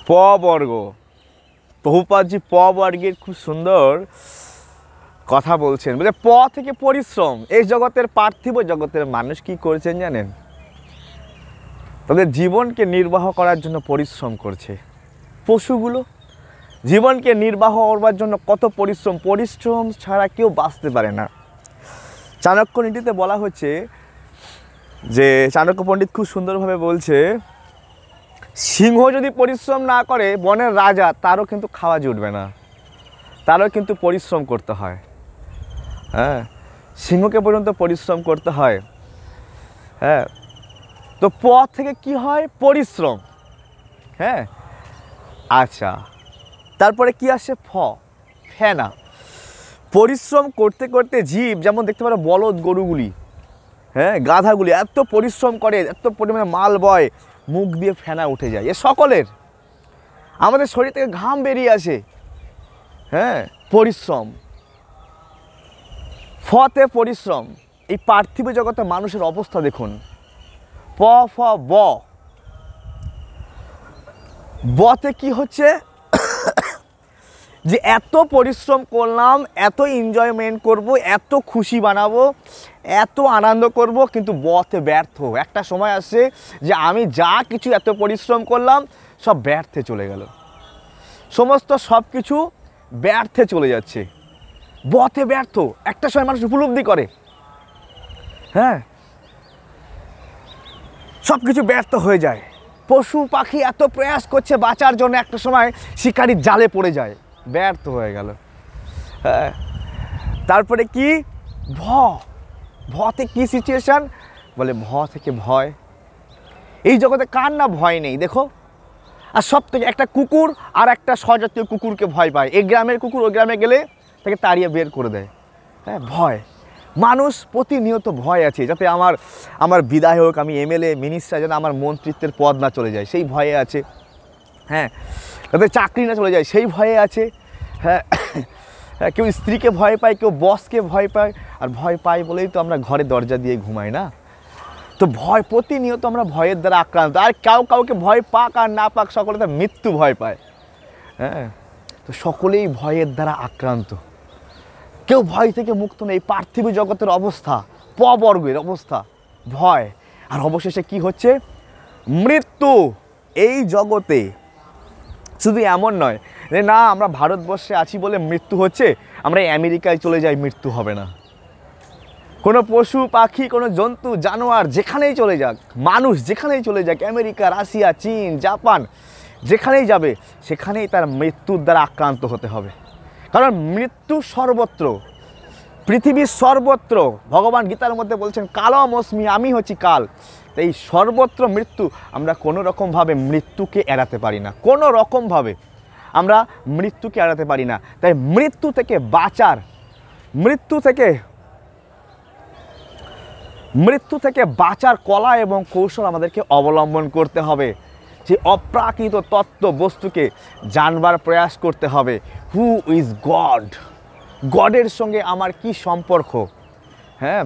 প বর্গ। প্রভুপাদজি প বর্গের খুব সুন্দর কথা বলছেন, বলে প থেকে পরিশ্রম। এই জগতের পার্থিব জগতের মানুষ কি করছেন জানেন? তাদের জীবনকে নির্বাহ করার জন্য পরিশ্রম করছে। পশুগুলো জীবনকে নির্বাহ করবার জন্য কত পরিশ্রম, পরিশ্রম ছাড়া কেউ বাঁচতে পারে না। চাণক্য নীতিতে বলা হচ্ছে যে, চাণক্য পণ্ডিত খুব সুন্দরভাবে বলছে, সিংহ যদি পরিশ্রম না করে বনের রাজা, তারও কিন্তু খাওয়া জুটবে না, তারও কিন্তু পরিশ্রম করতে হয়। হ্যাঁ, সিংহকে পর্যন্ত পরিশ্রম করতে হয়। হ্যাঁ, তো প থেকে কি হয়? পরিশ্রম। হ্যাঁ, আচ্ছা, তারপরে কি আসে? ফ, ফেনা। পরিশ্রম করতে করতে জীব, যেমন দেখতে পারো বলদ গরুগুলি, হ্যাঁ, গাধাগুলি এত পরিশ্রম করে, এত পরিমাণে মাল বয়, মুখ দিয়ে ফেনা উঠে যায়। এ সকলের, আমাদের শরীর থেকে ঘাম বেরিয়ে আসে। হ্যাঁ, পরিশ্রম। ফতে পরিশ্রম। এই পার্থিব জগতে মানুষের অবস্থা দেখুন। প ফ ব, বতে কি হচ্ছে? যে এত পরিশ্রম করলাম, এত এনজয়মেন্ট করব, এত খুশি বানাবো, এত আনন্দ করব, কিন্তু বতে ব্যর্থ। একটা সময় আসছে যে আমি যা কিছু এত পরিশ্রম করলাম সব ব্যর্থে চলে গেল, সমস্ত সব কিছু ব্যর্থে চলে যাচ্ছে। বতে ব্যর্থ একটা সময় মানুষ উপলব্ধি করে। হ্যাঁ, সব কিছু ব্যর্থ হয়ে যায়। পশু পাখি এত প্রয়াস করছে বাঁচার জন্য, একটা সময় শিকারির জালে পড়ে যায়, ব্যর্থ হয়ে গেল। হ্যাঁ, তারপরে কি? ভ, ভতে কি সিচুয়েশান? বলে ভ থেকে ভয়। এই জগতে কার না ভয় নেই দেখো। আর সব থেকে একটা কুকুর আর একটা স্বজাতীয় কুকুরকে ভয় পায়। এই গ্রামের কুকুর ওই গ্রামে গেলে তাকে তাড়িয়ে বের করে দেয়। হ্যাঁ, ভয়। মানুষ প্রতিনিয়ত ভয় আছে, যাতে আমার বিধায়ক, আমি এমএলএ মিনিস্টার, যেন আমার মন্ত্রিত্বের পদ না চলে যায়, সেই ভয়ে আছে। হ্যাঁ, যাতে চাকরি না চলে যায় সেই ভয়ে আছে। হ্যাঁ, কেউ স্ত্রীকে ভয় পায়, কেউ বসকে ভয় পায়। আর ভয় পাই বলেই তো আমরা ঘরে দরজা দিয়ে ঘুমাই না? তো ভয়, প্রতিনিয়ত আমরা ভয়ের দ্বারা আক্রান্ত। আর কাউকে ভয় পাক আর না পাক, সকলে তার মৃত্যু ভয় পায়। হ্যাঁ, তো সকলেই ভয়ের দ্বারা আক্রান্ত, কেউ ভয় থেকে মুক্ত নেই। পার্থিব জগতের অবস্থা, প বর্গের অবস্থা, ভয়। আর অবশেষে কি হচ্ছে? মৃত্যু। এই জগতে শুধু এমন নয় যে না আমরা ভারতবর্ষে আছি বলে মৃত্যু হচ্ছে, আমরা আমেরিকায় চলে যাই, মৃত্যু হবে না। কোনো পশু পাখি, কোনো জন্তু জানোয়ার যেখানেই চলে যাক, মানুষ যেখানেই চলে যাক, আমেরিকা, রাশিয়া, চীন, জাপান, যেখানেই যাবে সেখানেই তার মৃত্যুর দ্বারা আক্রান্ত হতে হবে। কারণ মৃত্যু সর্বত্র, পৃথিবীর সর্বত্র। ভগবান গীতার মধ্যে বলছেন কালম অস্মি, আমি হচ্ছি কাল। এই সর্বত্র মৃত্যু। আমরা কোনো রকমভাবে মৃত্যুকে এড়াতে পারি না, কোনো রকমভাবে আমরা মৃত্যুকে এড়াতে পারি না। তাই মৃত্যু থেকে বাঁচার, মৃত্যু থেকে বাঁচার কলা এবং কৌশল আমাদেরকে অবলম্বন করতে হবে। যে অপ্রাকৃত তত্ত্ব বস্তুকে জানবার প্রয়াস করতে হবে। Who is god? গডের সঙ্গে আমার কি সম্পর্ক? হ্যাঁ,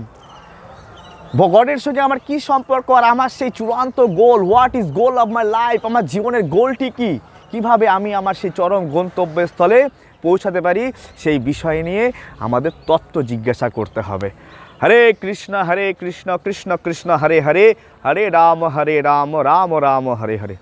গডের সঙ্গে আমার কি সম্পর্ক? আর আমার সেই চূড়ান্ত goal, what is goal of my life? আমার জীবনের গোলটি কি? কিভাবে আমি আমার সেই চরম গন্তব্যস্থলে পৌঁছাতে পারি, সেই বিষয় নিয়ে আমাদের তত্ত্ব জিজ্ঞাসা করতে হবে। হরে কৃষ্ণ কৃষ্ণ কৃষ্ণ হরে হরে, হরে রাম রাম রাম হরে হরে।